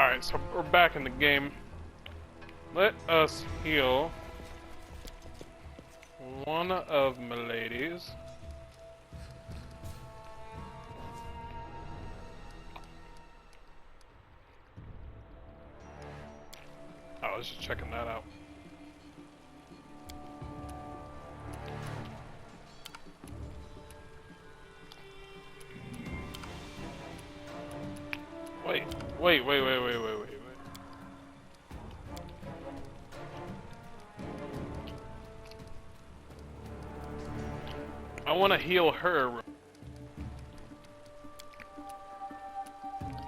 Alright, so we're back in the game. Let us heal one of my ladies. I was just checking that out. Wait. I want to heal her.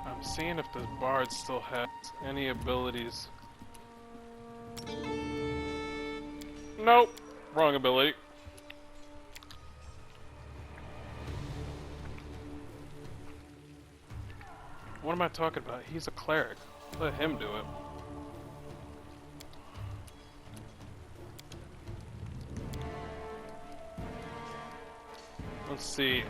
I'm seeing if this bard still has any abilities. Nope. Wrong ability. What am I talking about? He's a cleric. Let him do it. Let's see.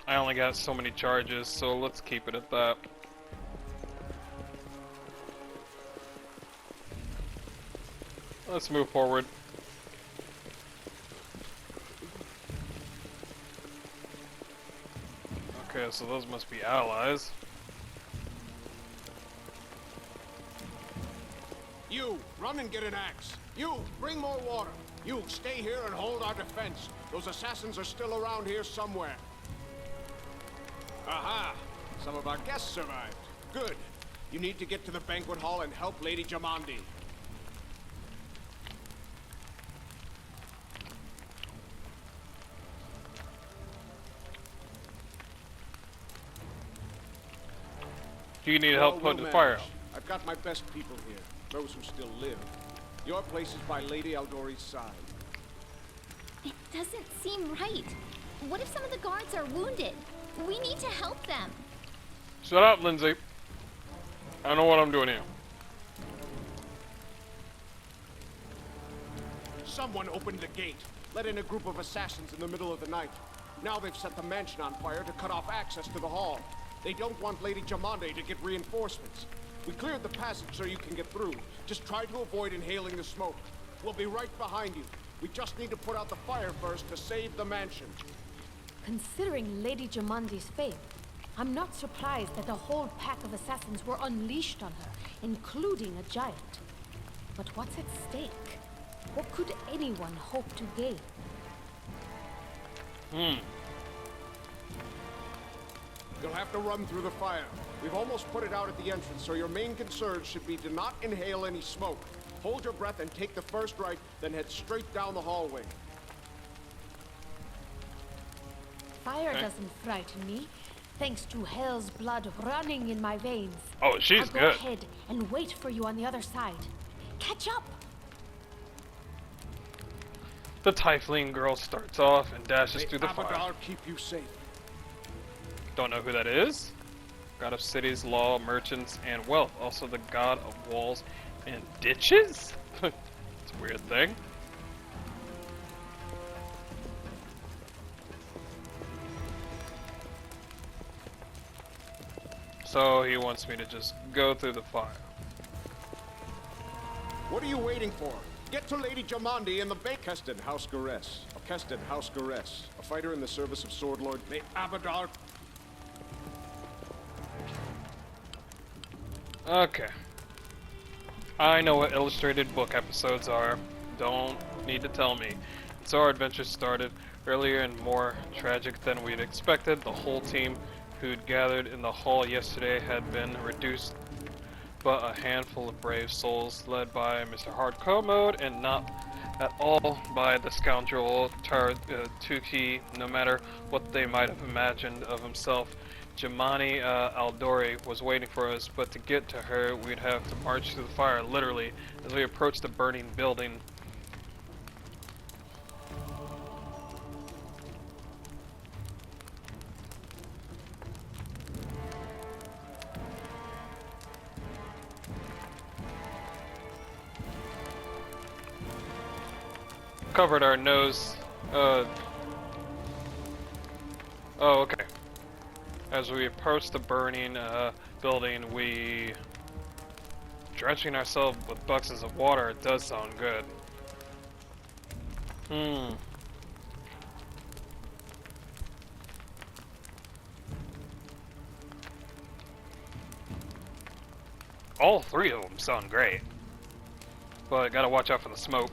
I only got so many charges, so let's keep it at that. Let's move forward. Okay, so those must be allies. You, run and get an axe. You, bring more water. You, stay here and hold our defense. Those assassins are still around here somewhere. Aha! Some of our guests survived. Good. You need to get to the banquet hall and help Lady Jamandi. Do you need help putting the fire out? I've got my best people here, those who still live. Your place is by Lady Aldori's side. It doesn't seem right. What if some of the guards are wounded? We need to help them. Shut up, Lindsay. I know what I'm doing here. Someone opened the gate, let in a group of assassins in the middle of the night. Now they've set the mansion on fire to cut off access to the hall. They don't want Lady Jamandi to get reinforcements. We cleared the passage so you can get through. Just try to avoid inhaling the smoke. We'll be right behind you. We just need to put out the fire first to save the mansion. Considering Lady Jamandi's fate, I'm not surprised that a whole pack of assassins were unleashed on her, including a giant. But what's at stake? What could anyone hope to gain? You'll have to run through the fire. We've almost put it out at the entrance, so your main concern should be to not inhale any smoke. Hold your breath and take the first right, then head straight down the hallway. Fire doesn't frighten me, thanks to hell's blood running in my veins. Oh, she's I'll go good. ahead and wait for you on the other side. Catch up! The Tiefling girl starts off and dashes through the fire. Abadar keep you safe. Don't know who that is. God of cities, law, merchants, and wealth. Also the god of walls and ditches? It's a weird thing. So he wants me to just go through the fire. What are you waiting for? Get to Lady Jamandi in the Keston House Garess. Keston House Garess. A fighter in the service of Sword Lord May Abadar. Okay. I know what illustrated book episodes are. Don't need to tell me. So our adventure started earlier and more tragic than we'd expected. The whole team who'd gathered in the hall yesterday had been reduced, but a handful of brave souls led by Mr. Hardcore Mode and not at all by the scoundrel Tuki, no matter what they might have imagined of himself. Jamani Aldori was waiting for us, but to get to her, we'd have to march through the fire, literally, as we approached the burning building. covered our nose. Oh, okay. As we approach the burning building, we drenching ourselves with buckets of water. It does sound good. All three of them sound great, but gotta watch out for the smoke.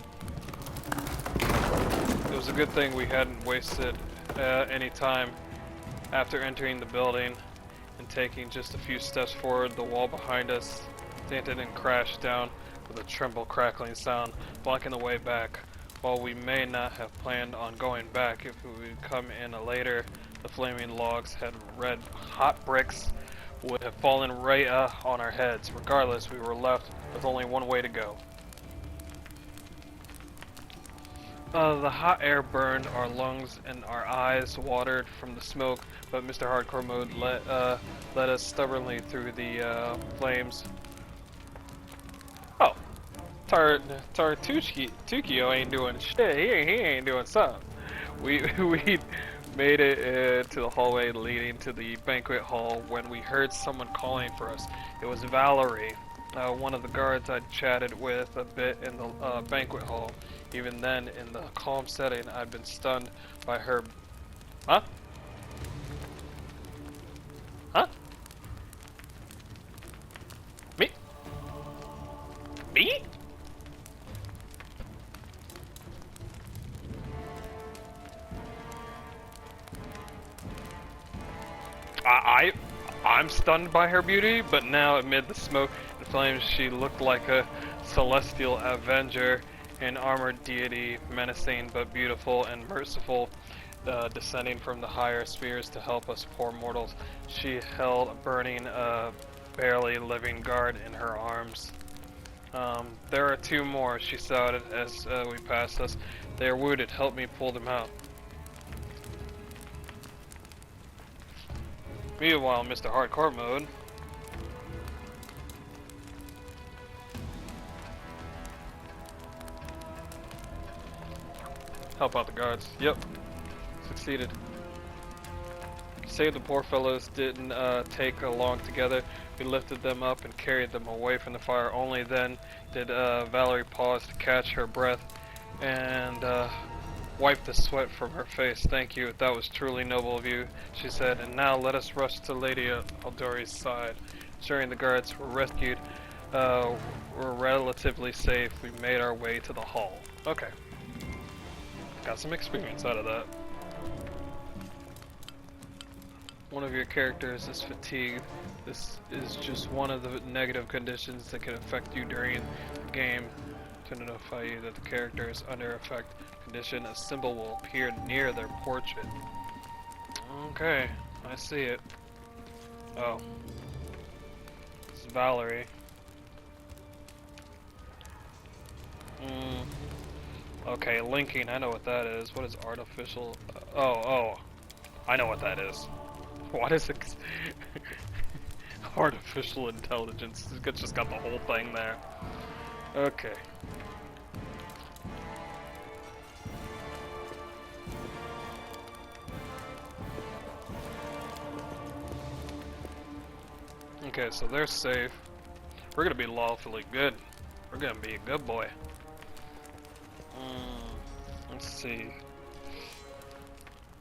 It was a good thing we hadn't wasted any time after entering the building and taking just a few steps forward. The wall behind us dented and crashed down with a tremble crackling sound, blocking the way back. While we may not have planned on going back if we would come in later, the flaming logs had red hot bricks would have fallen right on our heads. Regardless, we were left with only one way to go. The hot air burned our lungs and our eyes watered from the smoke, but Mr. Hardcore Mode led us stubbornly through the flames. Oh, Tukio ain't doing shit. He ain't doing something. We made it to the hallway leading to the banquet hall when we heard someone calling for us. It was Valerie, one of the guards I'd chatted with a bit in the banquet hall. Even then, in the calm setting, I'd been stunned by her. Huh? Huh? Me? Me? I'm stunned by her beauty, but now amid the smoke and flames, she looked like a celestial avenger, an armored deity, menacing but beautiful and merciful, descending from the higher spheres to help us poor mortals. She held a burning, barely living guard in her arms. There are two more, she shouted as we passed us. They are wounded. Help me pull them out. Meanwhile, Mr. Hardcore Mode. Help out the guards. Yep. Succeeded. Save the poor fellows didn't take long together. We lifted them up and carried them away from the fire. Only then did Valerie pause to catch her breath and wipe the sweat from her face. Thank you, that was truly noble of you, she said. And now let us rush to Lady Aldori's side. Ensuring the guards were rescued, were relatively safe, we made our way to the hall. Okay. Got some experience out of that. One of your characters is fatigued. This is just one of the negative conditions that can affect you during the game. To notify you that the character is under effect condition, a symbol will appear near their portrait. Okay, I see it. Oh. It's Valerie. Okay, linking, I know what that is. What is artificial? Oh, I know what that is. What is it? Artificial intelligence. It's just got the whole thing there. Okay. Okay, so they're safe. We're gonna be lawfully good. We're gonna be a good boy. Let's see.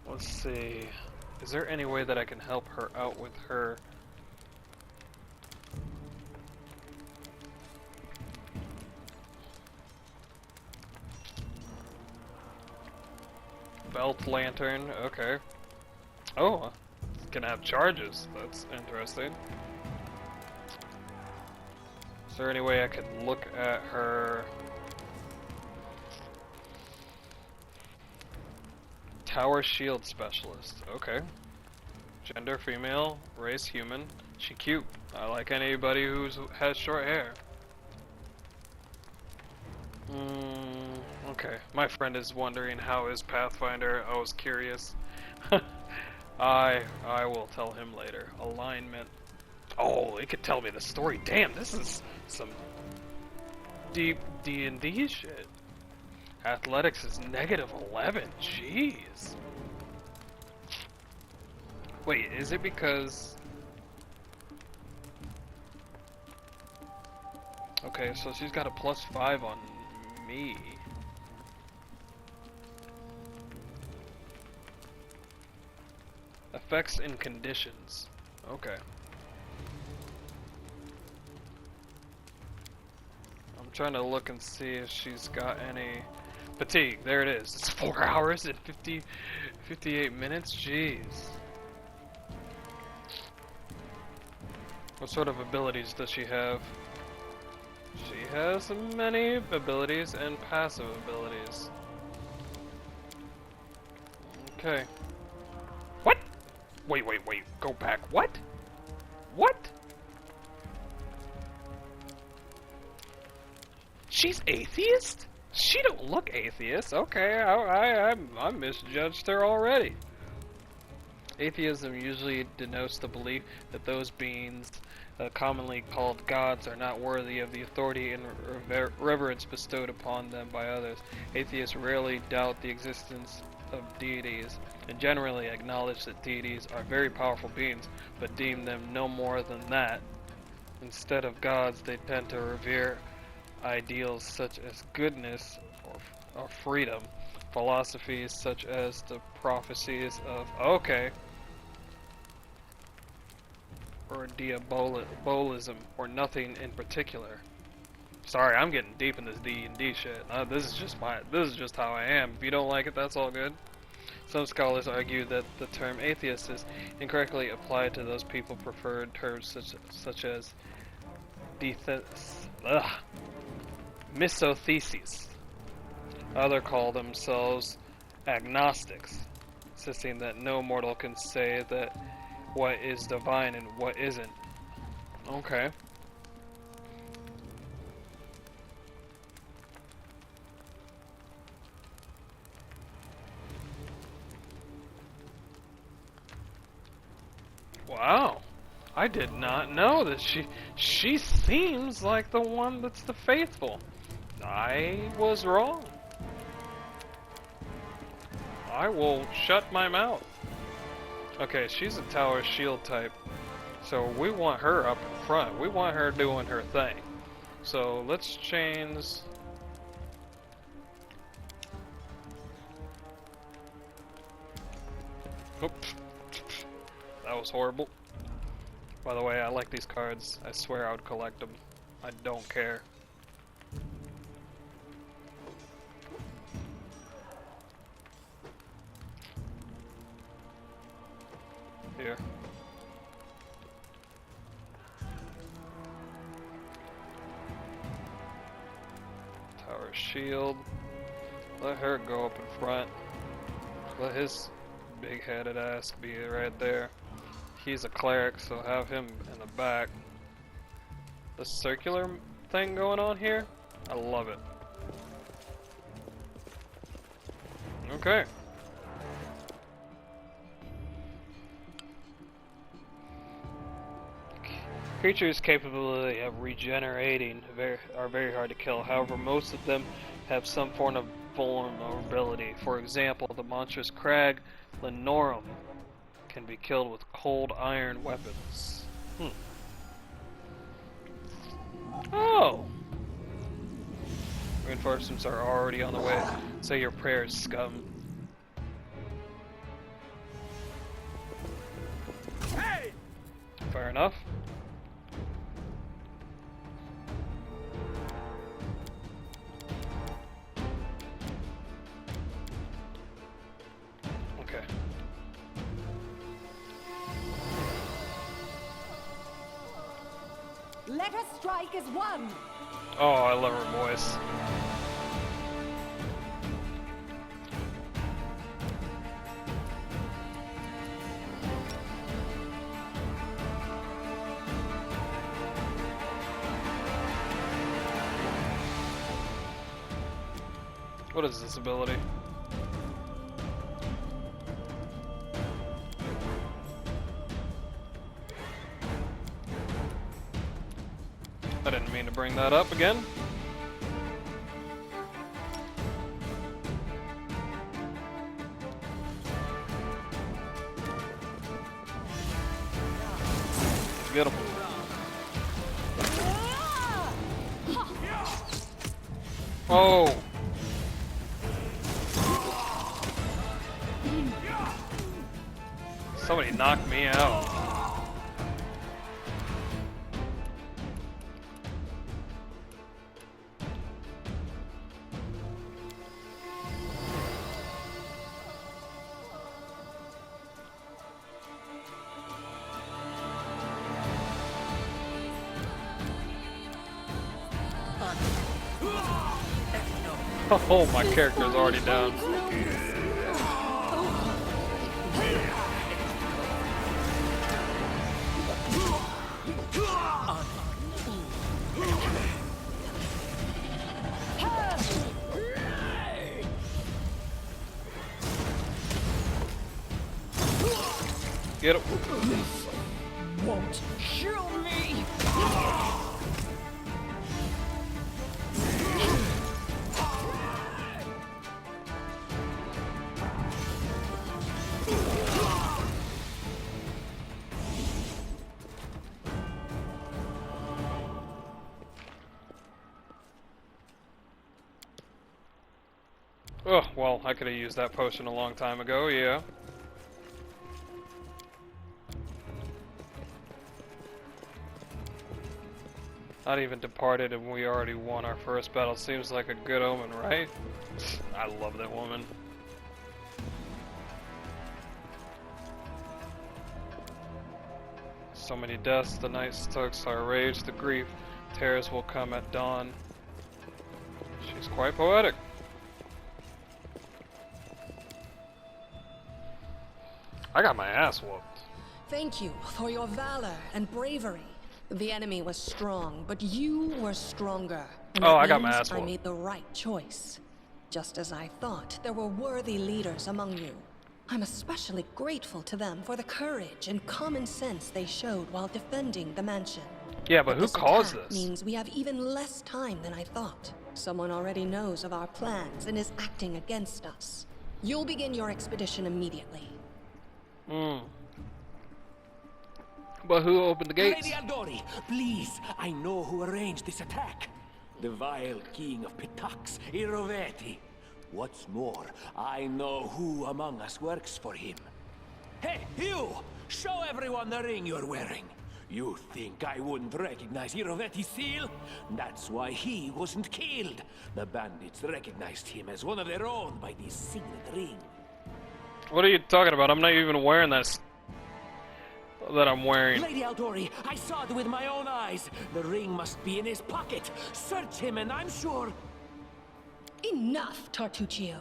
Let's see. Is there any way that I can help her out with her? Belt lantern, okay. Oh, can have charges. That's interesting. Is there any way I could look at her? Tower shield specialist. Okay. Gender female, race human. She cute. I like anybody who has short hair. Okay. My friend is wondering how is Pathfinder. I was curious. I will tell him later. Alignment. Oh, he could tell me the story. Damn, this is some deep D&D shit. Athletics is -11. Jeez. Wait, is it because... Okay, so she's got a +5 on me. Effects and conditions. Okay. I'm trying to look and see if she's got any fatigue. There it is. It's 4 hours and 58 minutes. Jeez. What sort of abilities does she have? She has many abilities and passive abilities. Okay. What? Wait. Go back. What? What? She's atheist? She don't look atheist. Okay, I misjudged her already. Atheism usually denotes the belief that those beings, commonly called gods, are not worthy of the authority and reverence bestowed upon them by others. Atheists rarely doubt the existence of deities, and generally acknowledge that deities are very powerful beings, but deem them no more than that. Instead of gods, they tend to revere ideals such as goodness or freedom, philosophies such as the prophecies of or diabolism, or nothing in particular. Sorry, I'm getting deep in this D&D shit. This is just how I am. If you don't like it, that's all good. Some scholars argue that the term atheist is incorrectly applied to those people preferred terms such as misothesis. Others call themselves agnostics, insisting that no mortal can say that what is divine and what isn't. Okay. Wow. I did not know that she seems like the one that's the faithful. I was wrong. I will shut my mouth. Okay, she's a tower shield type, so we want her up in front. We want her doing her thing. So let's change. Oops. That was horrible. By the way, I like these cards. I swear I would collect them. I don't care. Here. Tower shield. Let her go up in front. Let his big-headed ass be right there. He's a cleric, so have him in the back. The circular thing going on here? I love it. Okay. Creatures capable of regenerating are very hard to kill. However, most of them have some form of vulnerability. For example, the monstrous crag Lenorum can be killed with cold iron weapons. Oh! Reinforcements are already on the way. Say your prayers, scum. Hey! Fair enough. Okay. Let us strike as one. Oh, I love her voice. What is this ability? I didn't mean to bring that up again. Get him. Oh! Somebody knocked me out. Oh, my character's already down. Get him. Won't kill me! Oh, well, I could have used that potion a long time ago, yeah. Not even departed and we already won our first battle. Seems like a good omen, right? I love that woman. So many deaths, the night stokes our rage, the grief, terrors will come at dawn. She's quite poetic. I got my ass whooped. Thank you for your valor and bravery. The enemy was strong, but you were stronger. And Oh, that I got my means ass I whooped. made the right choice. Just as I thought, there were worthy leaders among you. I'm especially grateful to them for the courage and common sense they showed while defending the mansion. Yeah, but who This caused attack this? means we have even less time than I thought. Someone already knows of our plans and is acting against us. You'll begin your expedition immediately. But who opened the gates? Lady Aldori, please, I know who arranged this attack. The vile king of Pitax, Iroveti. What's more, I know who among us works for him. Hey, you! Show everyone the ring you're wearing. You think I wouldn't recognize Iroveti's seal? That's why he wasn't killed. The bandits recognized him as one of their own by this signet ring. What are you talking about? I'm not even wearing that I'm wearing. Lady Aldori, I saw it with my own eyes. The ring must be in his pocket. Search him and I'm sure... Enough, Tartuccio.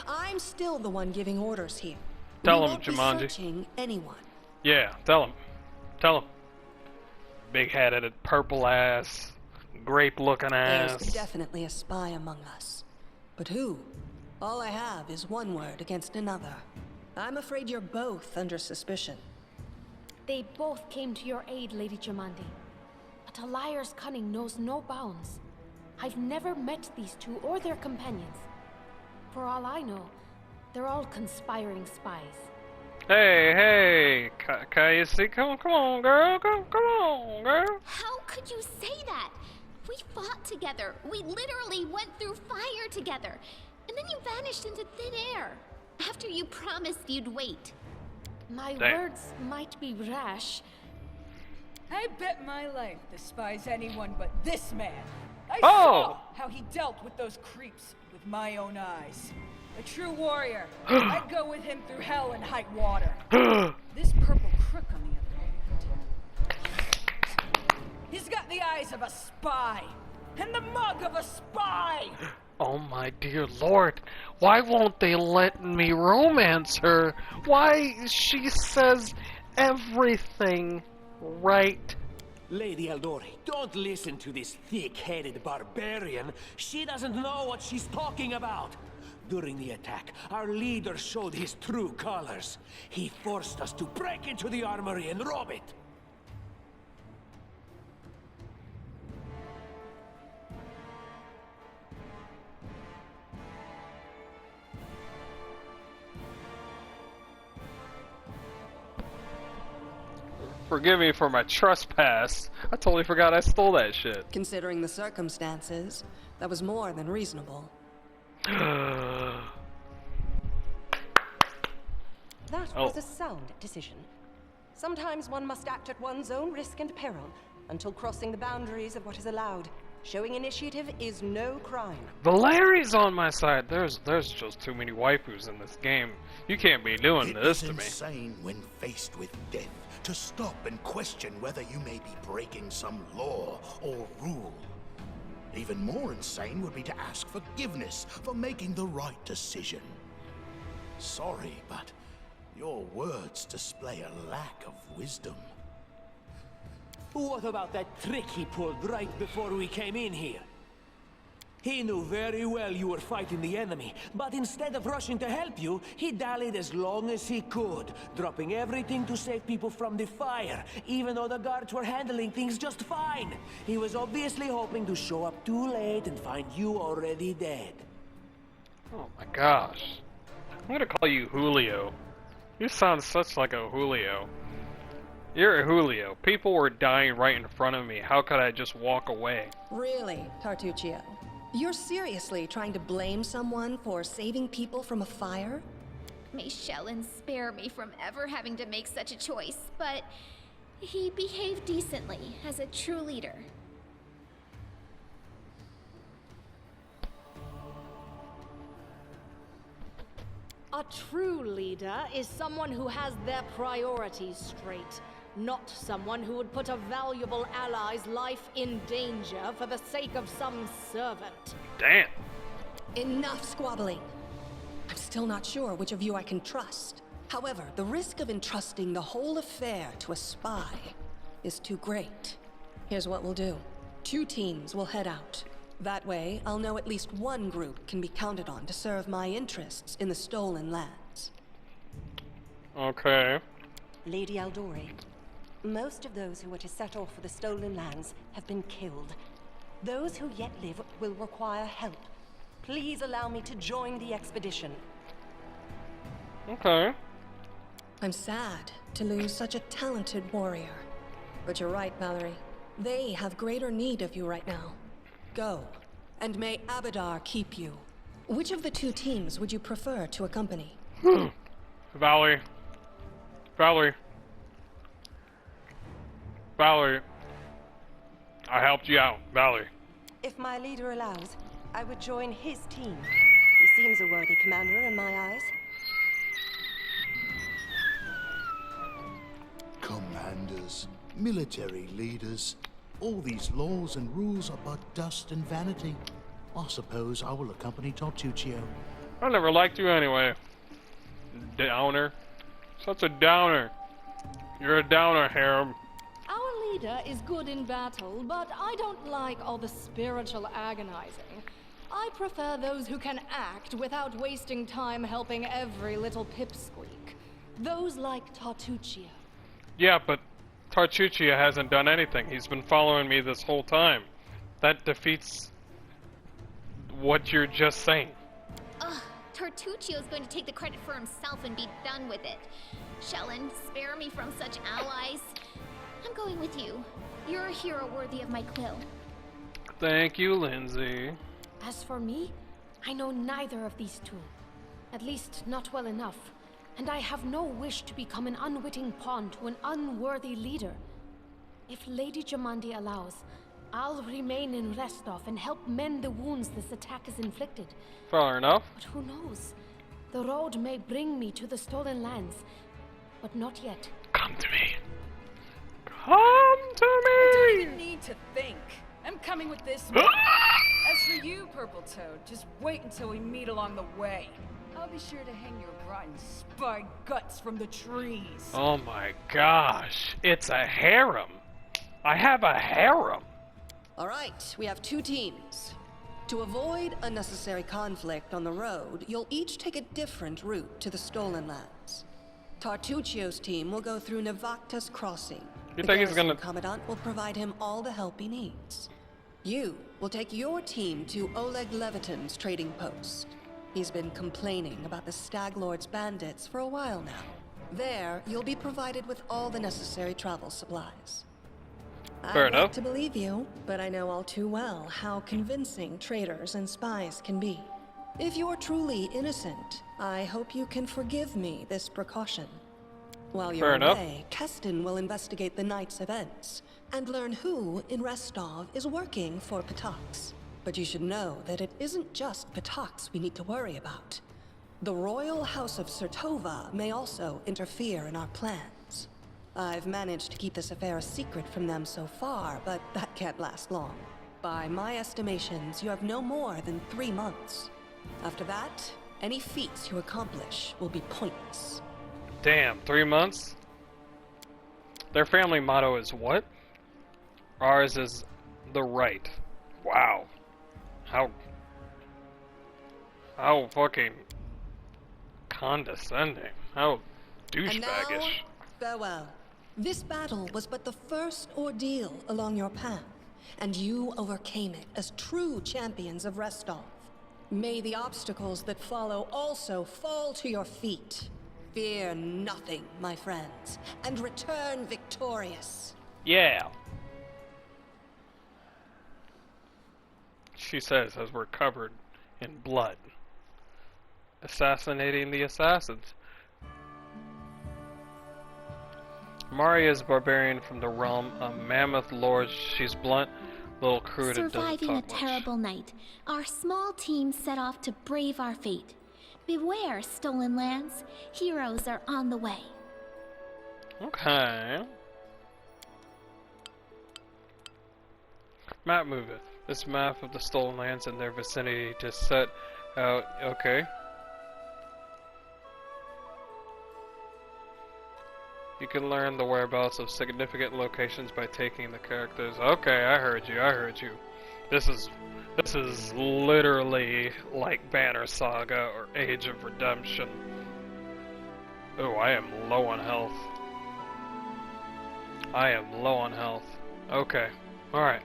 I'm still the one giving orders here. Tell We him, won't be Jumanji. searching anyone. Yeah, tell him. Tell him. Big-headed, purple ass, grape-looking There's ass. definitely a spy among us. But who? All I have is one word against another. I'm afraid you're both under suspicion. They both came to your aid, Lady Jamandi. But a liar's cunning knows no bounds. I've never met these two or their companions. For all I know, they're all conspiring spies. Hey, can you see? Come on, girl. Come on, girl. How could you say that? We fought together. We literally went through fire together. And then you vanished into thin air. After you promised you'd wait. My Damn. words might be rash. I bet my life despise anyone but this man. I Oh! saw how he dealt with those creeps with my own eyes. A true warrior. I'd go with him through hell and high water. This purple crook, on the other hand, he's got the eyes of a spy and the mug of a spy. Oh my dear lord, why won't they let me romance her? Why, she says everything right. Lady Aldori, don't listen to this thick-headed barbarian. She doesn't know what she's talking about. During the attack, our leader showed his true colors. He forced us to break into the armory and rob it. Forgive me for my trespass. I totally forgot I stole that shit. Considering the circumstances, that was more than reasonable. That Oh. was a sound decision. Sometimes one must act at one's own risk and peril until crossing the boundaries of what is allowed. Showing initiative is no crime. Valeri's on my side. There's just too many waifus in this game. You can't be doing this to It me. is insane when faced with death to stop and question whether you may be breaking some law or rule. Even more insane would be to ask forgiveness for making the right decision. Sorry, but your words display a lack of wisdom. What about that trick he pulled right before we came in here? He knew very well you were fighting the enemy, but instead of rushing to help you, he dallied as long as he could, dropping everything to save people from the fire, even though the guards were handling things just fine. He was obviously hoping to show up too late and find you already dead. Oh my gosh. I'm gonna call you Julio. You sound such like a Julio. You're a Julio. People were dying right in front of me. How could I just walk away? Really, Tartuccio? You're seriously trying to blame someone for saving people from a fire? May Shellen spare me from ever having to make such a choice, but he behaved decently as a true leader. A true leader is someone who has their priorities straight, not someone who would put a valuable ally's life in danger for the sake of some servant. Damn. Enough squabbling. I'm still not sure which of you I can trust. However, the risk of entrusting the whole affair to a spy is too great. Here's what we'll do. 2 teams will head out. That way, I'll know at least one group can be counted on to serve my interests in the stolen lands. Okay. Lady Aldori, most of those who were to set off for the stolen lands have been killed. Those who yet live will require help. Please allow me to join the expedition. Okay. I'm sad to lose such a talented warrior. But you're right, Valerie. They have greater need of you right now. Go, and may Abadar keep you. Which of the 2 teams would you prefer to accompany? Valerie. Valerie. Valerie. I helped you out, Valerie. If my leader allows, I would join his team. He seems a worthy commander in my eyes. Commanders, military leaders, all these laws and rules are but dust and vanity. I suppose I will accompany Tartuccio. I never liked you anyway. Downer. Such a downer. You're a downer, Harem. Our leader is good in battle, but I don't like all the spiritual agonizing. I prefer those who can act without wasting time helping every little pipsqueak. Those like Tartuccio. Yeah, but Tartuccio hasn't done anything. He's been following me this whole time. That defeats what you're just saying. Ugh, Tartuccio's going to take the credit for himself and be done with it. Shellen, spare me from such allies. I'm going with you. You're a hero worthy of my quill. Thank you, Lindsay. As for me, I know neither of these 2. At least, not well enough. And I have no wish to become an unwitting pawn to an unworthy leader. If Lady Jamandi allows, I'll remain in Restov and help mend the wounds this attack has inflicted. Fair enough. But who knows? The road may bring me to the stolen lands, but not yet. Come to me. Come to I don't me! even need to think. I'm coming with this man. As for you, Purple Toad, just wait until we meet along the way. I'll be sure to hang your rotten spy guts from the trees. Oh my gosh. It's a harem. I have a harem. All right, we have 2 teams. To avoid unnecessary conflict on the road, you'll each take a different route to the stolen lands. Tartuccio's team will go through Navakta's crossing. You The think he's garrison gonna... commandant will provide him all the help he needs. You will take your team to Oleg Levitin's trading post. He's been complaining about the Stag Lord's bandits for a while now. There, you'll be provided with all the necessary travel supplies. Fair I'd enough. like to believe you, but I know all too well how convincing traitors and spies can be. If you're truly innocent, I hope you can forgive me this precaution. While you're Fair enough. away, Keston will investigate the night's events and learn who in Restov is working for Patax. But you should know that it isn't just Patax we need to worry about. The royal house of Sertova may also interfere in our plans. I've managed to keep this affair a secret from them so far, but that can't last long. By my estimations, you have no more than 3 months. After that, any feats you accomplish will be pointless. Damn, 3 months? Their family motto is what? Ours is the right. Wow. How fucking condescending. How And now, douchebaggish. farewell. This battle was but the first ordeal along your path, and you overcame it as true champions of Restov. May the obstacles that follow also fall to your feet. Fear nothing, my friends, and return victorious. Yeah. She says as we're covered in blood. Assassinating the assassins. Maria is a barbarian from the realm of Mammoth Lords. She's blunt, little crude, and doesn't Surviving a talk much. terrible night, our small team set off to brave our fate. Beware, stolen lands. Heroes are on the way. Okay. Map moveth. This map of the stolen lands and their vicinity to set out. Okay. You can learn the whereabouts of significant locations by taking the characters. Okay, I heard you. I heard you. This is literally like Banner Saga or Age of Redemption. Oh, I am low on health. I am low on health. Okay. Alright.